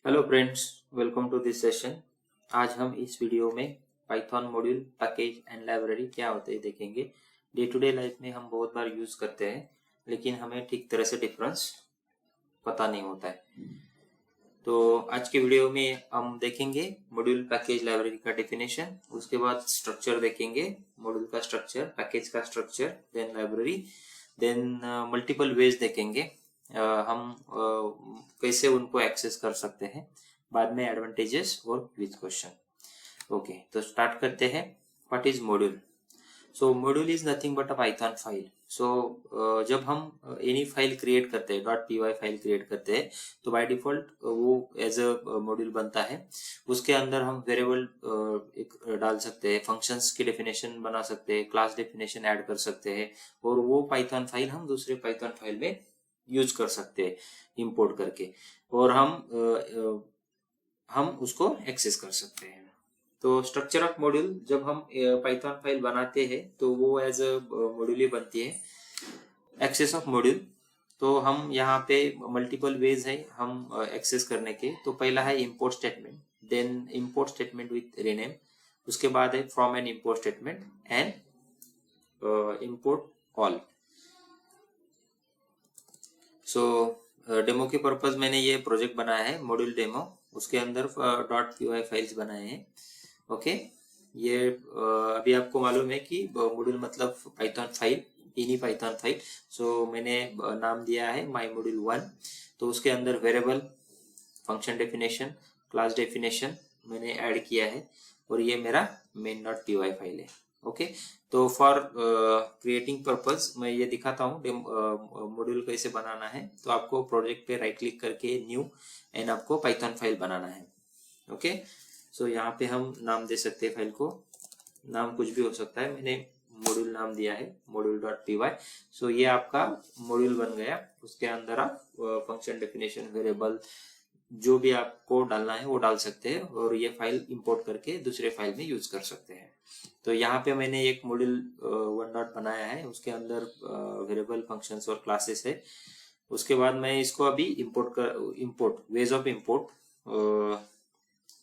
Hello friends, welcome to this session. आज हम इस वीडियो में Python module, package and library क्या होते हैं देखेंगे। डे टू डे लाइफ में हम बहुत बार यूज करते हैं, लेकिन हमें ठीक तरह से डिफरेंस पता नहीं होता है। तो आज के वीडियो में हम देखेंगे मॉड्यूल, पैकेज, लाइब्रेरी का डेफिनेशन। उसके बाद स्ट्रक्चर देखेंगे, मॉड्यूल का स्ट्रक्चर, पैकेज का structure, then library, then multiple ways देखेंगे हम कैसे उनको एक्सेस कर सकते हैं। बाद में एडवांटेजेस और क्विज क्वेश्चन। ओके, तो स्टार्ट करते हैं। What is module? So module is nothing but a Python file. So जब हम एनी फाइल क्रिएट करते हैं, .py फाइल क्रिएट करते हैं, तो बाय डिफॉल्ट वो एज अ मॉड्यूल बनता है। उसके अंदर हम वेरिएबल एक डाल सकते हैं, फंक्शंस की डेफिनेशन बना सकते हैं, क्लास डेफिनेशन ऐड कर सकते हैं, और वो पाइथन फाइल हम दूसरे पाइथन फाइल में यूज कर सकते हैं इंपोर्ट करके, और हम उसको एक्सेस कर सकते हैं। तो स्ट्रक्चर ऑफ मॉड्यूल, जब हम पाइथन फाइल बनाते हैं तो वो एज अ मॉड्यूल ही बनती है। एक्सेस ऑफ मॉड्यूल, तो हम यहाँ पे मल्टीपल वेज है हम एक्सेस करने के। तो पहला है import statement, then import statement with rename, उसके बाद है from N import statement and import all. So demo के पर्पज मैंने ये प्रोजेक्ट बनाया है, मॉड्यूल डेमो। उसके अंदर .py फाइल्स बनाए हैं। ओके, ये अभी आपको मालूम है कि मॉड्यूल मतलब पाइथन फाइल, इनी पाइथन फाइल। सो मैंने नाम दिया है माई मॉड्यूल 1। तो उसके अंदर variable, function definition, class definition मैंने ऐड किया है, और ये मेरा main.py फाइल है। ओके, तो फॉर क्रिएटिंग पर्पज मैं ये दिखाता हूँ मॉड्यूल कैसे बनाना है। तो आपको प्रोजेक्ट पे राइट क्लिक करके न्यू, एंड आपको पाइथन फाइल बनाना है। ओके, सो यहाँ पे हम नाम दे सकते हैं फाइल को, नाम कुछ भी हो सकता है। मैंने मॉड्यूल नाम दिया है module.py। सो ये आपका मॉड्यूल बन गया। उसके अंदर आप फंक्शन डेफिनेशन, वेरिएबल, जो भी आपको डालना है वो डाल सकते हैं, और ये फाइल इंपोर्ट करके दूसरे फाइल में यूज कर सकते हैं। तो यहाँ पे मैंने एक मॉड्यूल 1 डॉट बनाया है, उसके अंदर वेरिएबल, फंक्शंस और क्लासेस है। उसके बाद मैं इसको अभी इंपोर्ट वेज ऑफ इंपोर्ट।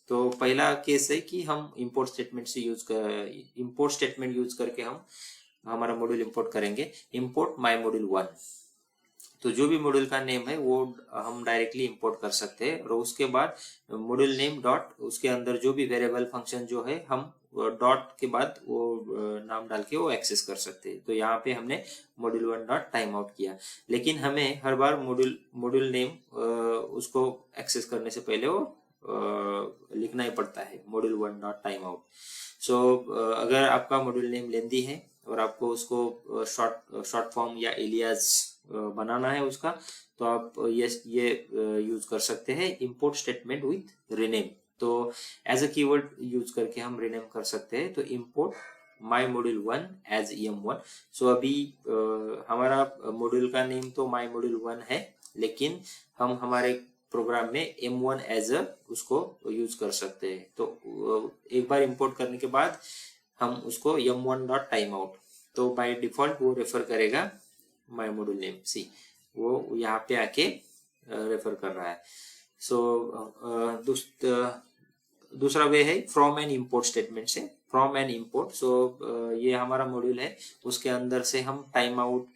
तो पहला केस है कि हम इंपोर्ट स्टेटमेंट से इंपोर्ट स्टेटमेंट यूज करके हम हमारा मॉड्यूल इंपोर्ट करेंगे। इंपोर्ट माई मॉड्यूल 1, तो जो भी मॉड्यूल का नेम है वो हम डायरेक्टली इंपोर्ट कर सकते हैं। और उसके बाद मॉड्यूल नेम डॉट, उसके अंदर जो भी वेरिएबल, फंक्शन जो है, हम डॉट के बाद वो नाम डाल के वो एक्सेस कर सकते हैं। तो यहाँ पे हमने मॉड्यूल 1 डॉट टाइम आउट किया, लेकिन हमें हर बार मॉड्यूल नेम उसको एक्सेस करने से पहले वो लिखना ही पड़ता है, मॉड्यूल 1 डॉट टाइम आउट। सो अगर आपका मॉड्यूल नेम लेंदी है और आपको उसको शॉर्ट फॉर्म या एलियास बनाना है उसका, तो आप ये यूज कर सकते हैं, इंपोर्ट स्टेटमेंट विथ रीनेम। तो एज अ कीवर्ड यूज करके हम रीनेम कर सकते हैं। तो इंपोर्ट माई मॉड्यूल 1 एज em1। सो अभी हमारा मॉड्यूल का नेम तो माई मॉड्यूल 1 है, लेकिन हम हमारे प्रोग्राम में m1 एज अ उसको यूज कर सकते हैं। तो एक बार इंपोर्ट करने के बाद हम उसको m1 डॉट टाइम आउट, तो बाय डिफॉल्ट वो रेफर करेगा माई मॉड्यूल नेम। सी, वो यहाँ पे आके रेफर कर रहा है। सो दूसरा वे है फ्रॉम एन इंपोर्ट स्टेटमेंट से, फ्रॉम एन इंपोर्ट। सो ये हमारा मॉड्यूल है, उसके अंदर से हम टाइम आउट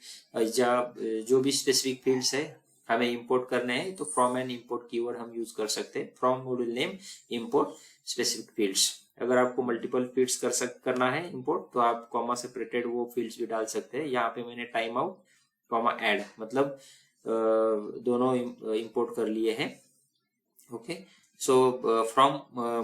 या जो भी स्पेसिफिक फील्ड्स है हमें इंपोर्ट करने हैं, तो फ्रॉम एन इंपोर्ट कीवर्ड हम यूज कर सकते हैं। From module name import specific fields. अगर आपको मल्टीपल फील्ड्स करना है इंपोर्ट, तो आप कॉमा सेपरेटेड वो फील्ड्स भी डाल सकते हैं। यहाँ पे मैंने टाइम आउट कॉमा ऐड, मतलब दोनों इंपोर्ट कर लिए हैं। Okay, so from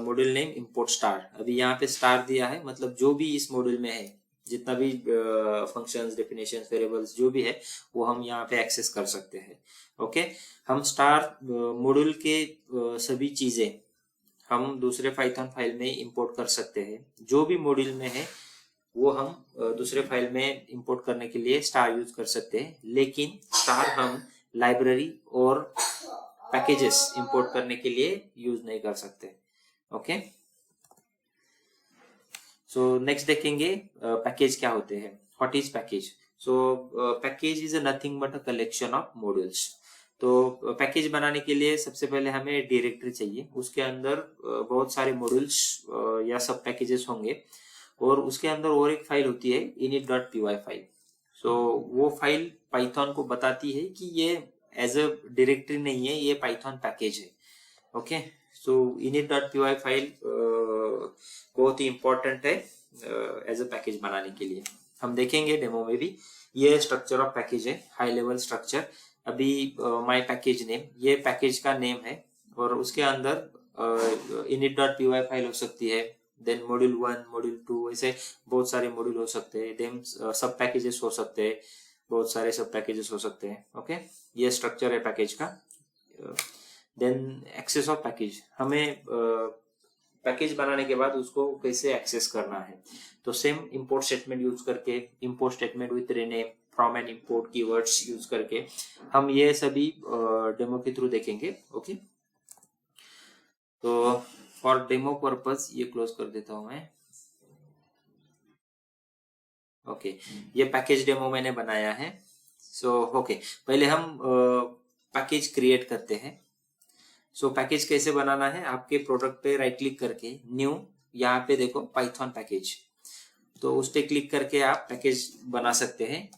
module name import star. अभी यहाँ पे स्टार दिया है, मतलब जो भी इस मॉड्यूल में है, जितना भी फंक्शंस, डेफिनेशंस, वेरिएबल्स जो भी है, वो हम यहाँ पे एक्सेस कर सकते हैं। ओके, हम स्टार मॉड्यूल के सभी चीजें हम दूसरे पाइथन फाइल में इंपोर्ट कर सकते हैं। जो भी मॉड्यूल में है वो हम दूसरे फाइल में इंपोर्ट करने के लिए स्टार यूज कर सकते हैं, लेकिन स्टार हम लाइब्रेरी और पैकेजेस इंपोर्ट करने के लिए यूज नहीं कर सकते। ओके, सो नेक्स्ट देखेंगे पैकेज क्या होते हैं। What is package? So package is nothing but a collection of modules. तो पैकेज बनाने के लिए सबसे पहले हमें डायरेक्टरी चाहिए, उसके अंदर बहुत सारे मॉड्यूल्स या सब पैकेजेस होंगे, और उसके अंदर और एक फाइल होती है init.py फाइल। सो वो फाइल पाइथन को बताती है कि ये एज अ डायरेक्टरी नहीं है, ये पाइथन पैकेज है। ओके, सो init.py फाइल बहुत ही इंपॉर्टेंट है एज अ पैकेज बनाने के लिए। हम देखेंगे डेमो में भी। ये स्ट्रक्चर ऑफ पैकेज है, हाई लेवल स्ट्रक्चर। अभी माय पैकेज नेम, ये पैकेज का नेम है, और उसके अंदर init.py फाइल हो सकती है, देन मॉड्यूल 1, मॉड्यूल 2, ऐसे बहुत सारे मॉड्यूल हो सकते हैं, देन सब पैकेजेस हो सकते हैं, बहुत सारे सब पैकेजेस हो सकते हैं। ओके, ये स्ट्रक्चर है पैकेज का। देन एक्सेस ऑफ पैकेज, हमें पैकेज बनाने के बाद उसको कैसे एक्सेस करना है, तो सेम इंपोर्ट स्टेटमेंट यूज करके, import statement with rename, from and import keywords use करके हम ये सभी डेमो के थ्रू देखेंगे। ओके, तो फॉर डेमो पर्पस ये क्लोज कर देता हूं मैं। ओके, ये पैकेज डेमो मैंने बनाया है। सो ओके, पहले हम पैकेज क्रिएट करते हैं। सो पैकेज कैसे बनाना है, आपके प्रोडक्ट पे राइट क्लिक करके न्यू, यहाँ पे देखो पाइथन पैकेज, तो उस पे क्लिक करके आप पैकेज बना सकते हैं।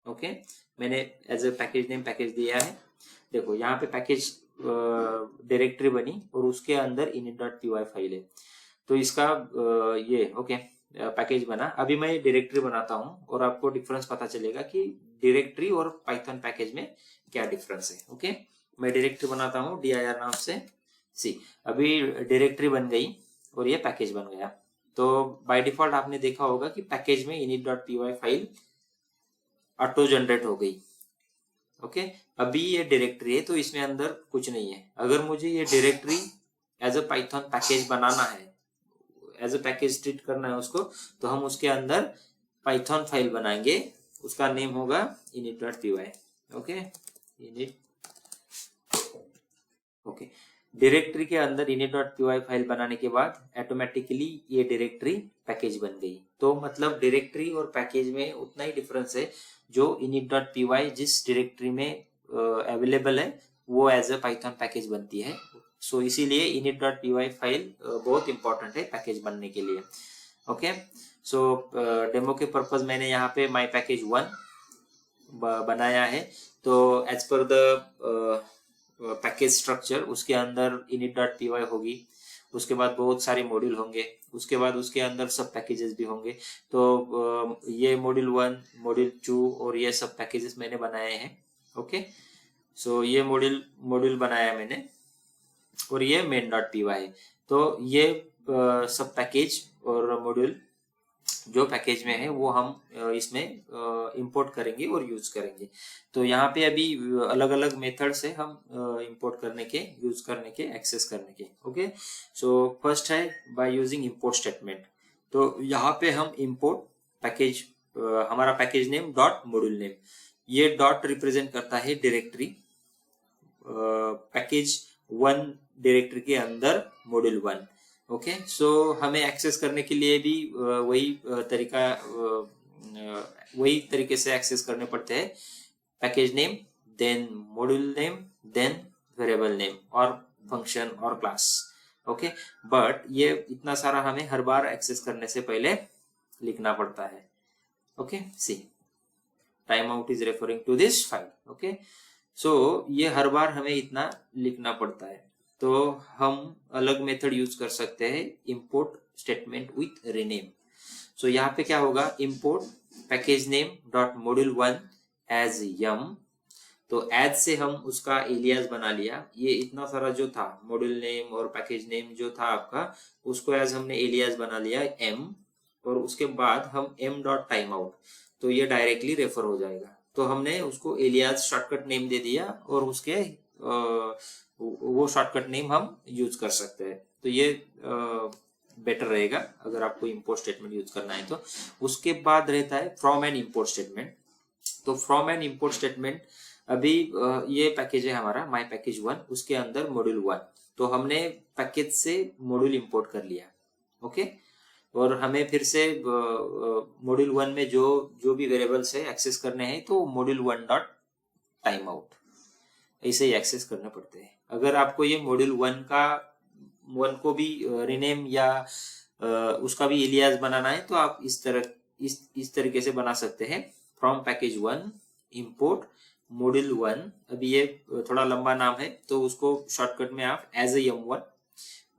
ओके, मैंने as a package name package दिया है। देखो यहाँ पे पैकेज डायरेक्टरी बनी, और उसके अंदर init.py फाइल है, तो इसका ये ओके पैकेज बना। अभी मैं डायरेक्टरी बनाता हूँ और आपको डिफरेंस पता चलेगा कि डायरेक्टरी और पाइथन पैकेज में क्या डिफरेंस है। ओके, मैं डायरेक्टरी बनाता हूँ dir नाम से। सी, अभी डायरेक्टरी बन गई और ये पैकेज बन गया। तो बाय डिफॉल्ट आपने देखा होगा कि पैकेज में init.py फाइल ऑटो जनरेट हो गई। ओके, अभी ये डायरेक्टरी है तो इसमें अंदर कुछ नहीं है। अगर मुझे ये directory as a Python package बनाना है, एज अ पैकेज ट्रीट करना है उसको, तो हम उसके अंदर पाइथन फाइल बनाएंगे, उसका नेम होगा init.py। Okay, init, okay, directory के अंदर init.py फाइल बनाने के बाद ऑटोमेटिकली ये डायरेक्टरी पैकेज बन गई। तो मतलब डायरेक्टरी और पैकेज में उतना ही डिफरेंस है, जो init.py जिस डायरेक्टरी में अवेलेबल है वो एज अ पाइथन पैकेज बनती है। सो इसीलिए init.py फाइल बहुत इंपॉर्टेंट है पैकेज बनने के लिए। ओके, सो डेमो के पर्पज मैंने यहाँ पे माई पैकेज 1 बनाया है। तो as per the package structure, उसके अंदर init.py होगी, उसके बाद बहुत सारे मॉड्यूल होंगे, उसके बाद उसके अंदर सब पैकेजेस भी होंगे। तो ये मॉड्यूल 1, मॉड्यूल 2 और ये सब पैकेजेस मैंने बनाए हैं। ओके, सो ये मॉड्यूल बनाया मैंने, और ये main.py है। तो ये सब पैकेज और मॉड्यूल जो पैकेज में है वो हम इसमें इंपोर्ट करेंगे और यूज करेंगे। तो यहाँ पे अभी अलग अलग मेथड से हम इंपोर्ट करने के, यूज करने के, एक्सेस करने के। ओके, सो फर्स्ट है बाय यूजिंग इंपोर्ट स्टेटमेंट। तो यहाँ पे हम इंपोर्ट पैकेज, हमारा package name dot module name, ये डॉट रिप्रेजेंट करता है डायरेक्टरी, पैकेज 1 डायरेक्टरी के अंदर मॉड्यूल 1। ओके, सो हमें एक्सेस करने के लिए भी वही तरीके से एक्सेस करने पड़ते हैं। Package name, then module name, then variable name और फंक्शन और क्लास। ओके, बट ये इतना सारा हमें हर बार एक्सेस करने से पहले लिखना पड़ता है। Okay, see, time out is referring to this file. Okay, so ये हर बार हमें इतना लिखना पड़ता है। तो हम अलग मेथड यूज कर सकते हैं, import statement with rename. So यहाँ पे क्या होगा, import package name dot module 1 as yum. तो एज से हम उसका एलियास बना लिया, ये इतना सारा जो था मॉड्यूल नेम और पैकेज नेम जो था आपका, उसको एज हमने एलियास बना लिया एम, और उसके बाद हम एम डॉट टाइम आउट, तो ये डायरेक्टली रेफर हो जाएगा। तो हमने उसको एलियास शॉर्टकट नेम दे दिया, और उसके वो शॉर्टकट नेम हम यूज कर सकते हैं। तो ये बेटर रहेगा अगर आपको इंपोर्ट स्टेटमेंट यूज करना है तो। उसके बाद रहता है फ्रॉम एंड इंपोर्ट स्टेटमेंट। तो फ्रॉम एंड इंपोर्ट स्टेटमेंट, अभी ये पैकेज है हमारा माई पैकेज 1, उसके अंदर मॉड्यूल 1, तो हमने पैकेज से मॉड्यूल इंपोर्ट कर लिया। ओके, और हमें फिर से मॉड्यूल 1 में जो भी वेरिएबल्स है एक्सेस करने हैं, तो मॉड्यूल 1 डॉट टाइम आउट, ऐसे ही एक्सेस करना पड़ते हैं। अगर आपको ये मॉड्यूल वन को भी रिनेम या उसका भी एलियास बनाना है तो आप इस तरीके से बना सकते हैं। From package one import module one, अभी ये थोड़ा लंबा नाम है तो उसको शॉर्टकट में आप as a M1,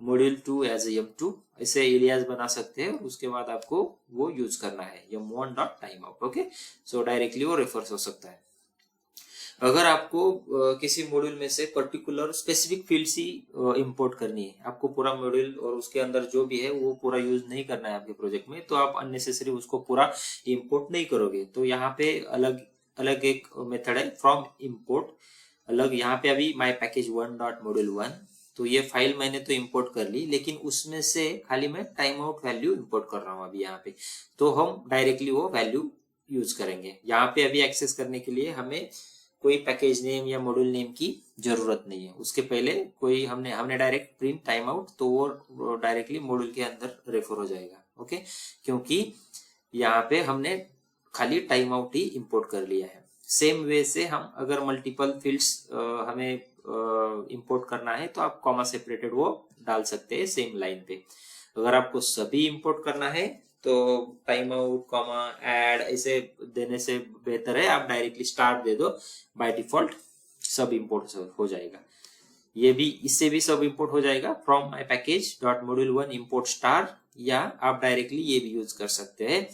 module 2 as a M2 ऐसे एलियास बना सकते हैं। उसके बाद आपको वो यूज करना है M1 dot time out. Okay, सो डायरेक्टली वो रेफर हो सकता है। अगर आपको किसी मॉड्यूल में से पर्टिकुलर स्पेसिफिक फील्ड ही इंपोर्ट करनी है, आपको पूरा मॉड्यूल और उसके अंदर जो भी है वो पूरा यूज नहीं करना है आपके प्रोजेक्ट में, तो आप अननेसेसरी उसको पूरा इंपोर्ट नहीं करोगे। तो यहाँ पे अलग अलग एक मेथड है फ्रॉम इंपोर्ट अलग। यहाँ पे अभी my package one dot module one, तो ये फाइल मैंने तो इंपोर्ट कर ली, लेकिन उसमें से खाली मैं टाइम आउट वैल्यू इंपोर्ट कर रहा हूँ अभी यहाँ पे। तो हम डायरेक्टली वो वैल्यू यूज करेंगे। यहाँ पे अभी एक्सेस करने के लिए हमें कोई पैकेज नेम या मॉड्यूल नेम की जरूरत नहीं है। उसके पहले कोई हमने डायरेक्ट प्रिंट टाइम आउट, तो वो डायरेक्टली मॉड्यूल के अंदर रेफर हो जाएगा। ओके, क्योंकि यहाँ पे हमने खाली टाइम आउट ही इंपोर्ट कर लिया है। सेम वे से हम अगर मल्टीपल फील्ड्स हमें इंपोर्ट करना है तो आप कॉमा सेपरेटेड वो डाल सकते हैं सेम लाइन पे। अगर आपको सभी इंपोर्ट करना है तो टाइम आउट कॉमा ऐड ऐसे देने से बेहतर है आप डायरेक्टली स्टार्ट दे दो, बाय डिफॉल्ट सब इंपोर्ट हो जाएगा। ये भी इससे भी सब इंपोर्ट हो जाएगा from my package dot module one import star, या आप डायरेक्टली ये भी यूज कर सकते हैं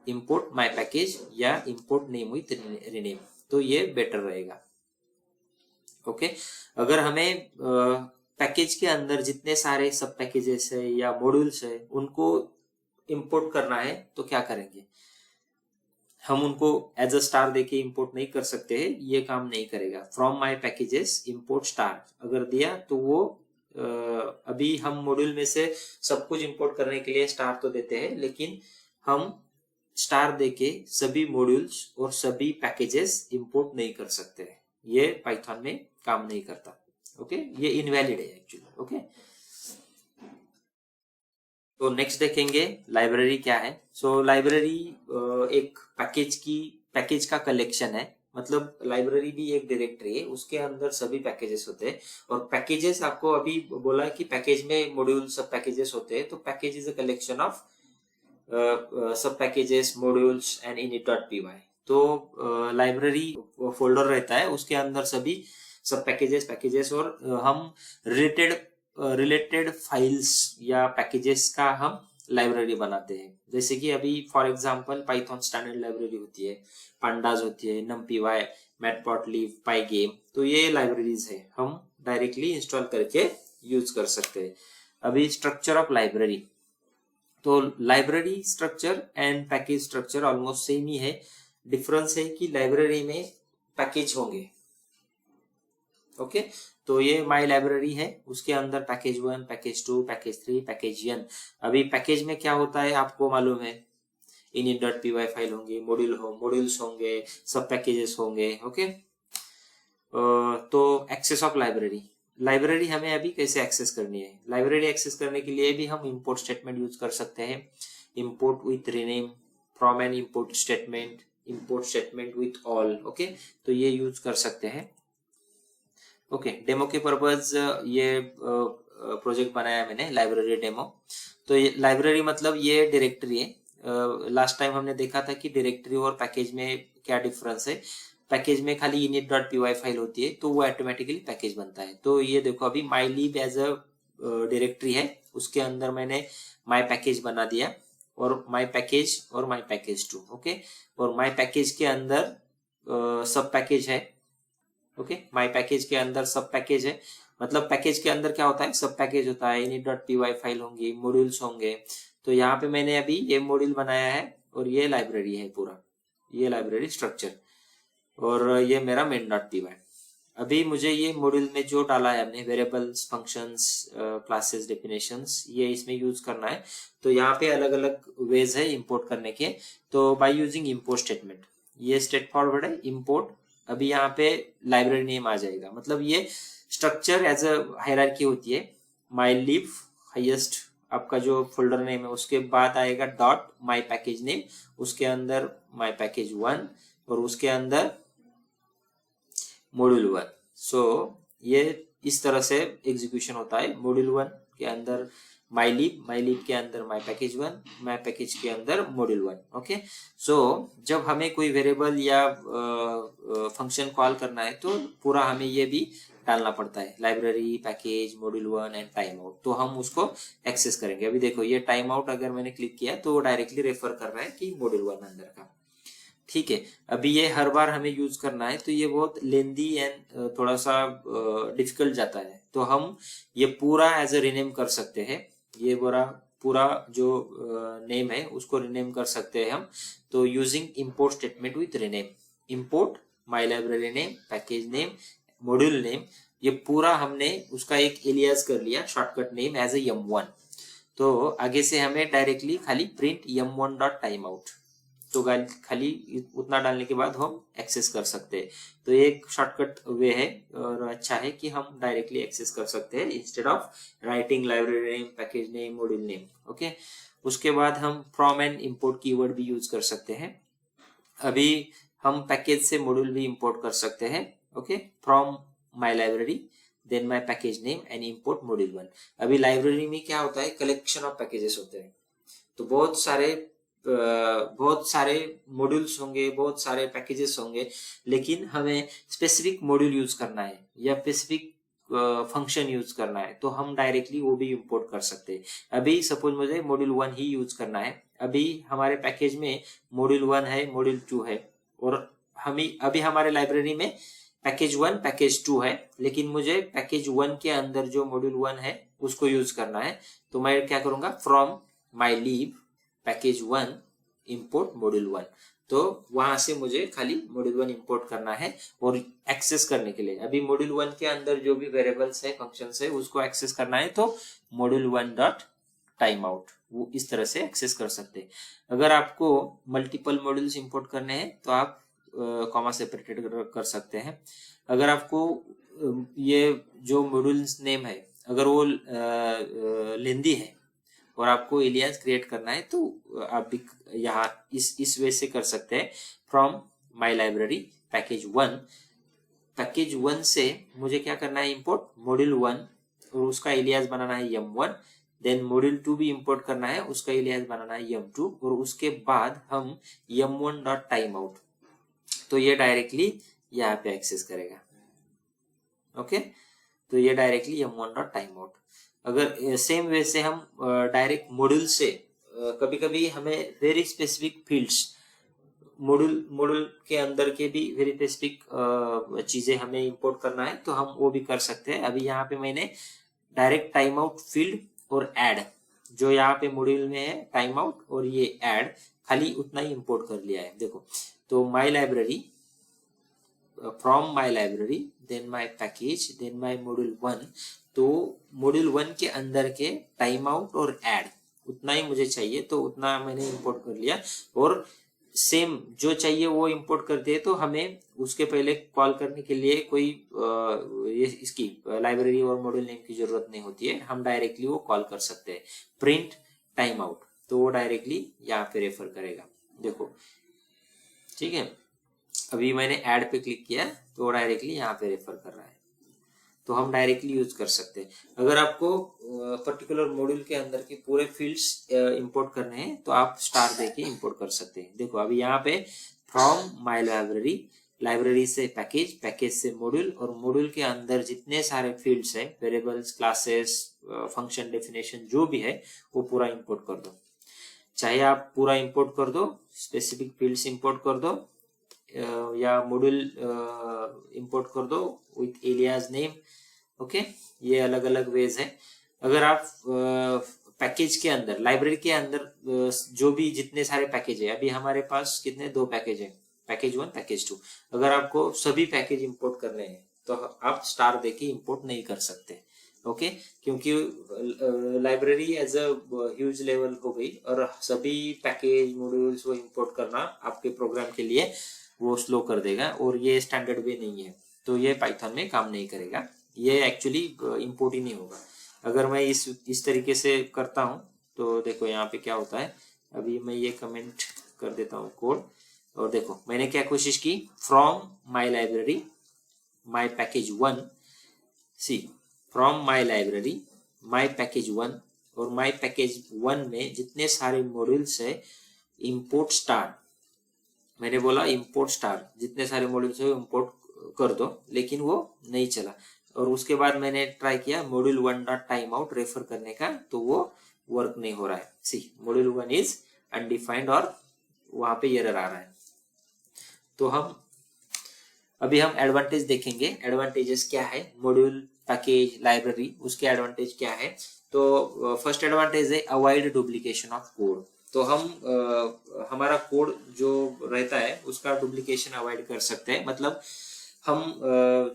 इंपोर्ट माई पैकेज या इंपोर्ट नेम विथ रिनेम, तो ये बेटर रहेगा। ओके, अगर हमें पैकेज के अंदर जितने सारे सब पैकेजेस है या मॉड्यूल्स है उनको इंपोर्ट करना है तो क्या करेंगे, हम उनको एज अ स्टार देके इंपोर्ट नहीं कर सकते हैं, ये काम नहीं करेगा। From my packages import star अगर दिया तो वो अभी हम मॉड्यूल में से सब कुछ इंपोर्ट करने के लिए स्टार तो देते हैं, लेकिन हम स्टार देके सभी मॉड्यूल्स और सभी पैकेजेस इंपोर्ट नहीं कर सकते हैं। ये पाइथन में काम नहीं करता। ओके, ये इनवैलिड है एक्चुअली। ओके, तो नेक्स्ट देखेंगे लाइब्रेरी क्या है। सो लाइब्रेरी एक पैकेज का कलेक्शन है। मतलब लाइब्रेरी भी एक डायरेक्टरी है, उसके अंदर सभी पैकेजेस होते हैं। और पैकेजेस आपको अभी बोला कि पैकेज में मॉड्यूल सब पैकेजेस होते हैं, तो package is a collection of सब पैकेजेस मॉड्यूल्स एंड init.py। तो लाइब्रेरी फोल्डर रहता है, उसके अंदर सभी सब पैकेजेस और हम रिलेटेड फाइल्स या पैकेजेस का हम लाइब्रेरी बनाते हैं। जैसे कि अभी for example Python standard library होती है, पांडास होती है, numpy, मैटप्लॉटलिब, पाइगेम, तो ये लाइब्रेरीज है, हम डायरेक्टली इंस्टॉल करके यूज कर सकते हैं। अभी स्ट्रक्चर ऑफ लाइब्रेरी, तो library structure and package structure almost same ही है। डिफरेंस है कि लाइब्रेरी में पैकेज होंगे। ओके, तो ये माई लाइब्रेरी है, उसके अंदर package one, package two, package three, package N. अभी पैकेज में क्या होता है आपको मालूम है, init.py फाइल होंगे, मॉड्यूल्स होंगे, सब पैकेजेस होंगे। ओके, तो एक्सेस ऑफ लाइब्रेरी हमें अभी कैसे एक्सेस करनी है। लाइब्रेरी एक्सेस करने के लिए भी हम इंपोर्ट स्टेटमेंट यूज कर सकते हैं, import with rename from N import statement with all. Okay, तो ये यूज कर सकते हैं। ओके, डेमो के पर्पज ये प्रोजेक्ट बनाया मैंने लाइब्रेरी डेमो। तो ये लाइब्रेरी मतलब ये डायरेक्टरी है। लास्ट टाइम हमने देखा था कि डायरेक्टरी और पैकेज में क्या डिफरेंस है। पैकेज में खाली init.py फाइल होती है तो वो ऑटोमेटिकली पैकेज बनता है। तो ये देखो अभी mylib एज अ डायरेक्टरी है, उसके अंदर मैंने माई पैकेज बना दिया और माई पैकेज 2। ओके, और माई पैकेज के अंदर सब पैकेज है। ओके, माई पैकेज के अंदर सब पैकेज है, मतलब पैकेज के अंदर क्या होता है, सब पैकेज होता है, init.py फाइल होंगी, मॉड्यूल्स होंगे। तो यहाँ पे मैंने अभी ये मॉड्यूल बनाया है और ये लाइब्रेरी है पूरा, ये लाइब्रेरी स्ट्रक्चर, और ये मेरा main.py। अभी मुझे ये मॉड्यूल में जो डाला है हमने वेरिएबल्स, फंक्शंस, क्लासेस, डेफिनेशंस, ये इसमें यूज करना है। तो यहाँ पे अलग अलग वेज है इंपोर्ट करने के। तो बाय यूजिंग इंपोर्ट स्टेटमेंट, ये स्ट्रेट फॉरवर्ड है इंपोर्ट। अभी यहाँ पे लाइब्रेरी नेम आ जाएगा, मतलब ये स्ट्रक्चर एज अ हायरार्की होती है। mylib हाईएस्ट आपका जो फोल्डर नेम है, उसके बाद आएगा डॉट माई पैकेज नेम, उसके अंदर माई पैकेज वन, और उसके अंदर मॉड्यूल 1। सो ये इस तरह से एग्जीक्यूशन होता है। मॉड्यूल 1 के अंदर माईलीब के अंदर माई पैकेज 1, माई पैकेज के अंदर मॉड्यूल 1। ओके, सो जब हमें कोई वेरिएबल या फंक्शन कॉल करना है तो पूरा हमें ये भी डालना पड़ता है, library, package, module 1 and time out. तो हम उसको एक्सेस करेंगे। अभी देखो ये टाइम आउट अगर मैंने क्लिक किया तो वो डायरेक्टली रेफर कर रहा है कि मॉड्यूल 1 अंदर का। ठीक है, अभी ये हर बार हमें यूज करना है तो ये बहुत लेंदी एंड थोड़ा सा डिफिकल्ट जाता है। तो हम ये पूरा एज ए रिनेम कर सकते हैं। ये पूरा जो नेम है उसको रिनेम कर सकते हैं हम। तो using import statement with rename, import my library name, package name, module name, ये पूरा हमने उसका एक एलियास कर लिया, shortcut name as a yum1। तो आगे से हमें डायरेक्टली खाली print yum1 dot time out, तो खाली उतना डालने के बाद हम एक्सेस कर सकते हैं। तो एक शॉर्टकट वे है और अच्छा है कि हम डायरेक्टली एक्सेस कर सकते हैं instead of writing library name, package name, module name. Okay, उसके बाद हम फ्रॉम एंड इंपोर्ट कीवर्ड भी यूज कर सकते हैं। अभी हम पैकेज से मॉड्यूल भी इंपोर्ट कर सकते हैं। Okay, from my library then my package name and import module 1। अभी लाइब्रेरी में क्या होता है, कलेक्शन ऑफ पैकेजेस होते हैं। तो बहुत सारे मॉड्यूल्स होंगे, बहुत सारे पैकेजेस होंगे, लेकिन हमें स्पेसिफिक मॉड्यूल यूज करना है या स्पेसिफिक फंक्शन यूज करना है तो हम डायरेक्टली वो भी इंपोर्ट कर सकते हैं। अभी सपोज मुझे मॉड्यूल 1 ही यूज करना है। अभी हमारे पैकेज में मॉड्यूल 1 है, मॉड्यूल 2 है, और अभी हमारे लाइब्रेरी में पैकेज 1, पैकेज 2 है, लेकिन मुझे पैकेज 1 के अंदर जो मॉड्यूल 1 है उसको यूज करना है। तो मैं क्या करूंगा, फ्रॉम माईलीब पैकेज 1 इंपोर्ट मॉड्यूल 1। तो वहां से मुझे खाली मॉड्यूल 1 इंपोर्ट करना है। और एक्सेस करने के लिए अभी मॉड्यूल 1 के अंदर जो भी वेरिएबल्स है, फंक्शंस है, उसको एक्सेस करना है तो मॉड्यूल 1 डॉट टाइम आउट, वो इस तरह से एक्सेस कर सकते हैं। अगर आपको मल्टीपल मॉड्यूल्स इंपोर्ट करने हैं तो आप कॉमा सेपरेटेड कर सकते हैं। अगर आपको ये जो मॉड्यूल्स नेम है अगर वो लेंदी है और आपको एलियास क्रिएट करना है तो आप भी यहाँ इस वे से कर सकते हैं। From my library package 1, package 1 से मुझे क्या करना है, इंपोर्ट मॉड्यूल 1 और उसका एलियास बनाना है yum1। देन मॉड्यूल 2 भी इंपोर्ट करना है, उसका एलियास बनाना है yum2, और उसके बाद हम yum1 डॉट टाइम आउट। तो ये डायरेक्टली यहाँ पे एक्सेस करेगा। ओके, तो ये directly yum1 dot time out. अगर सेम वे से हम डायरेक्ट मॉड्यूल से कभी कभी हमें वेरी स्पेसिफिक फील्ड्स, मॉड्यूल के अंदर के भी वेरी स्पेसिफिक चीजें हमें इंपोर्ट करना है तो हम वो भी कर सकते हैं। अभी यहाँ पे मैंने डायरेक्ट टाइम आउट फील्ड और ऐड, जो यहाँ पे मॉड्यूल में है टाइम आउट और ये ऐड, खाली उतना ही इंपोर्ट कर लिया है। देखो, तो my library, from my library then my package then my module 1। तो मॉड्यूल 1 के अंदर के टाइम आउट और ऐड उतना ही मुझे चाहिए, तो उतना मैंने इंपोर्ट कर लिया। और सेम जो चाहिए वो इंपोर्ट करते हैं तो हमें उसके पहले कॉल करने के लिए कोई ये इसकी लाइब्रेरी और मॉड्यूल नेम की जरूरत नहीं होती है। हम डायरेक्टली वो कॉल कर सकते हैं, प्रिंट टाइम आउट, तो वो डायरेक्टली यहाँ पे रेफर करेगा। देखो, ठीक है, अभी मैंने ऐड पे क्लिक किया तो डायरेक्टली यहाँ पे रेफर कर रहा है। तो हम डायरेक्टली यूज कर सकते हैं। अगर आपको पर्टिकुलर मॉड्यूल के अंदर के पूरे फील्ड्स इंपोर्ट करने हैं तो आप स्टार देके इंपोर्ट कर सकते हैं। देखो, अभी यहाँ पे फ्रॉम माई लाइब्रेरी, लाइब्रेरी से पैकेज, पैकेज से मॉड्यूल, और मॉड्यूल के अंदर जितने सारे फील्ड्स है, वेरिएबल्स, क्लासेस, फंक्शन डेफिनेशन जो भी है वो पूरा इंपोर्ट कर दो। चाहे आप पूरा इंपोर्ट कर दो, स्पेसिफिक फील्ड्स इंपोर्ट कर दो, या मॉड्यूल इंपोर्ट कर दो विथ एलियास नेम। ओके, ये अलग अलग वेज है। अगर आप पैकेज के अंदर, लाइब्रेरी के अंदर जो भी जितने सारे पैकेज है, अभी हमारे पास कितने, 2 पैकेज है, पैकेज 1, पैकेज 2। अगर आपको सभी पैकेज इंपोर्ट करने हैं तो आप स्टार देके इंपोर्ट नहीं कर सकते। ओके, क्योंकि library as a huge level हो गई और सभी पैकेज मॉड्यूल्स वो इंपोर्ट करना आपके प्रोग्राम के लिए वो स्लो कर देगा, और ये स्टैंडर्ड वे नहीं है, तो ये पाइथन में काम नहीं करेगा। ये एक्चुअली इंपोर्ट ही नहीं होगा। अगर मैं इस तरीके से करता हूँ तो देखो यहाँ पे क्या होता है। अभी मैं ये कमेंट कर देता हूँ कोड, और देखो मैंने क्या कोशिश की, from my library my package 1, see from my library my package 1 और my package 1 में जितने सारे मॉड्यूल्स है import star, मैंने बोला import star, जितने सारे मॉड्यूल्स है import कर दो, लेकिन वो नहीं चला। और उसके बाद मैंने ट्राई किया module 1 dot time out refer करने का, तो वो वर्क नहीं हो रहा है। सी मॉड्यूल 1 इज अनडिफाइंड और वहां पे एरर आ रहा है। तो अभी हम एडवांटेज देखेंगे, एडवांटेजेस क्या है मॉड्यूल पैकेज लाइब्रेरी, उसके एडवांटेज क्या है। तो फर्स्ट एडवांटेज है अवॉइड डुप्लीकेशन ऑफ कोड। तो हम हमारा कोड जो रहता है उसका डुप्लीकेशन अवॉइड कर सकते हैं। मतलब हम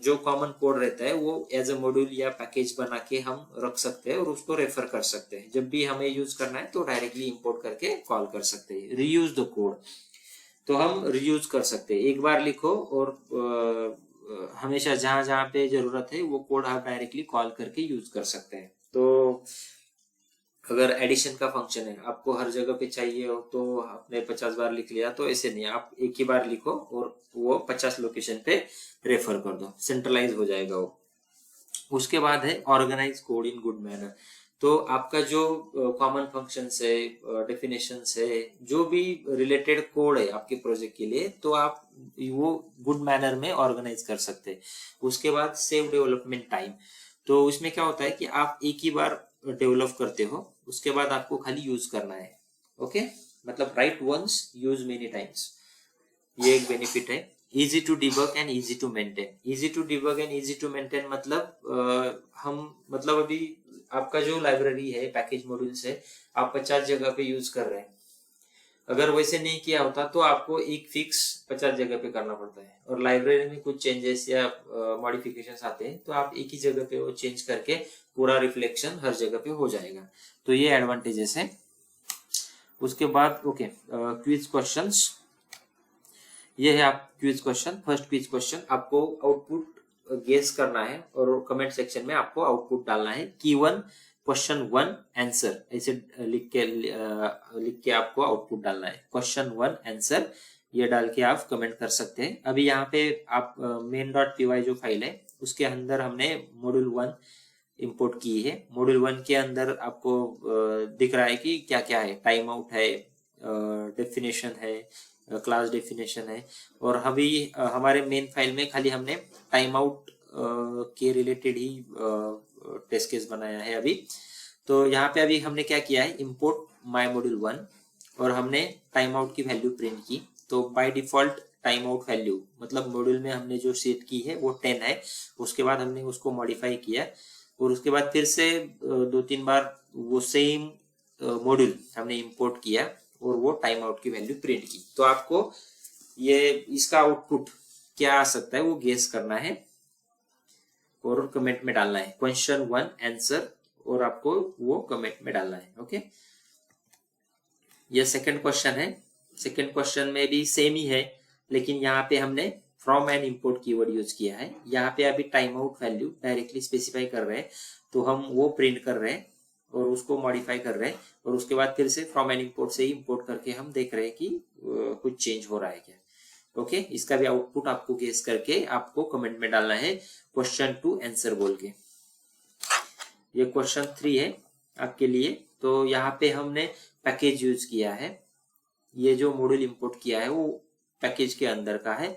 जो कॉमन कोड रहता है वो एज अ मॉड्यूल या पैकेज बना के हम रख सकते हैं और उसको रेफर कर सकते हैं। जब भी हमें यूज करना है तो डायरेक्टली इंपोर्ट करके कॉल कर सकते हैं। रीयूज द कोड, तो हम रीयूज कर सकते हैं, एक बार लिखो और हमेशा जहां जहां पे जरूरत है वो कोड आप डायरेक्टली कॉल करके यूज कर सकते हैं। तो अगर एडिशन का फंक्शन है, आपको हर जगह पे चाहिए हो तो आपने 50 बार लिख लिया, तो ऐसे नहीं, आप एक ही बार लिखो और वो 50 लोकेशन पे रेफर कर दो, सेंट्रलाइज हो जाएगा वो। उसके बाद है organise code in good manner. तो आपका जो कॉमन फंक्शंस है, डेफिनेशंस है, जो भी रिलेटेड कोड है आपके प्रोजेक्ट के लिए, तो आप वो गुड मैनर में ऑर्गेनाइज कर सकते हैं। उसके बाद सेव डेवलपमेंट टाइम। तो इसमें क्या होता है कि आप एक ही बार डेवलप करते हो, उसके बाद आपको खाली यूज करना है। ओके, मतलब write once use many times, ये एक बेनिफिट है। Easy to debug and easy to maintain. Easy to debug and easy to maintain मतलब हम मतलब अभी आपका जो लाइब्रेरी है, पैकेज मॉड्यूल्स है, आप 50 जगह पे यूज कर रहे हैं। अगर वैसे नहीं किया होता तो आपको एक फिक्स 50 जगह पे करना पड़ता है, और लाइब्रेरी में कुछ चेंजेस या मॉडिफिकेशंस आते हैं तो आप एक ही जगह पे वो चेंज करके पूरा रिफ्लेक्शन हर जगह पे हो जाएगा। तो ये एडवांटेजेस है। उसके बाद ओके, क्विज क्वेश्चंस, ये है आप quiz question. First quiz question, आपको आउटपुट गेस करना है और कमेंट सेक्शन में आपको आउटपुट डालना है। की 1 क्वेश्चन 1 आंसर, ऐसे लिख के आपको आउटपुट डालना है। क्वेश्चन 1 आंसर, ये डाल के आप कमेंट कर सकते हैं। अभी यहाँ पे आप main.py जो फाइल है उसके अंदर हमने मॉड्यूल 1 इंपोर्ट की है। मॉड्यूल 1 के अंदर आपको दिख रहा है कि क्या क्या है, टाइम आउट है, डेफिनेशन है, क्लास डेफिनेशन है। और अभी हमारे मेन फाइल में खाली हमने टाइम आउट के रिलेटेड ही टेस्ट केस बनाया है अभी। तो यहाँ पे अभी हमने क्या किया है, इंपोर्ट माय मॉड्यूल 1, और हमने टाइम आउट की वैल्यू प्रिंट की। तो by default time out value मतलब मॉड्यूल में हमने जो सेट की है वो 10 है। उसके बाद हमने उसको मॉडिफाई किया और उसके बाद फिर से 2-3 बार वो सेम मॉड्यूल हमने इंपोर्ट किया और वो टाइम आउट की वैल्यू प्रिंट की। तो आपको ये इसका आउटपुट क्या आ सकता है वो गेस करना है और कमेंट में डालना है। क्वेश्चन 1 आंसर, और आपको वो कमेंट में डालना है। ओके, ये सेकंड क्वेश्चन है। सेकंड क्वेश्चन में भी सेम ही है, लेकिन यहाँ पे हमने from and import keyword use किया है। यहाँ पे अभी time out value directly specify कर रहे हैं, तो हम वो प्रिंट कर रहे हैं और उसको मॉडिफाई कर रहे हैं, और उसके बाद फिर से फ्रॉम एंड इंपोर्ट से ही इंपोर्ट करके हम देख रहे हैं कि कुछ चेंज हो रहा है क्या। ओके, इसका भी आउटपुट आपको गेस करके आपको कमेंट में डालना है क्वेश्चन 2 आंसर बोल के। ये क्वेश्चन 3 है आपके लिए। तो यहाँ पे हमने पैकेज यूज किया है, ये जो मॉड्यूल इंपोर्ट किया है वो पैकेज के अंदर का है।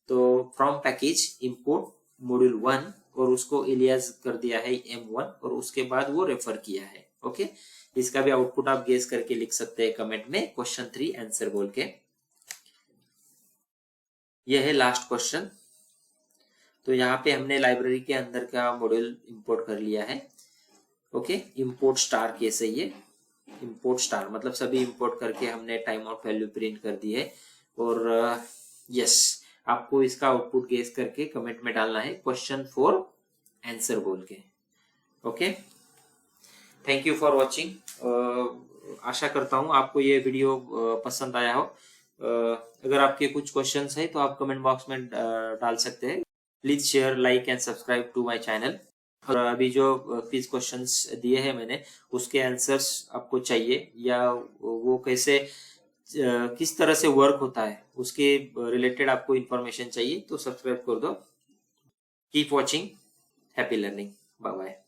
तो फ्रॉम पैकेज इंपोर्ट मॉड्यूल 1 और उसको एलियास कर दिया है M1 और उसके बाद वो रेफर किया है। ओके, इसका भी आउटपुट आप गेस करके लिख सकते हैं कमेंट में क्वेश्चन 3 आंसर बोल के। यह है लास्ट क्वेश्चन। तो यहाँ पे हमने लाइब्रेरी के अंदर का मॉड्यूल इंपोर्ट कर लिया है। ओके, इंपोर्ट स्टार कैसे, ये इंपोर्ट स्टार मतलब सभी इंपोर्ट करके हमने टाइम आउट वैल्यू प्रिंट कर दी है। और यस, आपको इसका आउटपुट गेस करके कमेंट में डालना है क्वेश्चन 4 आंसर बोल के। Okay, thank you for watching. आशा करता हूँ आपको ये वीडियो पसंद आया हो। अगर आपके कुछ क्वेश्चंस है तो आप कमेंट बॉक्स में डाल सकते हैं। Please share, like and subscribe to my channel. और अभी जो क्विज क्वेश्चंस दिए हैं मैंने, उसके आंसर्स आपको चाहिए या वो कैसे किस तरह से वर्क होता है उसके रिलेटेड आपको इन्फॉर्मेशन चाहिए तो सब्सक्राइब कर दो। Keep watching, happy learning, bye bye.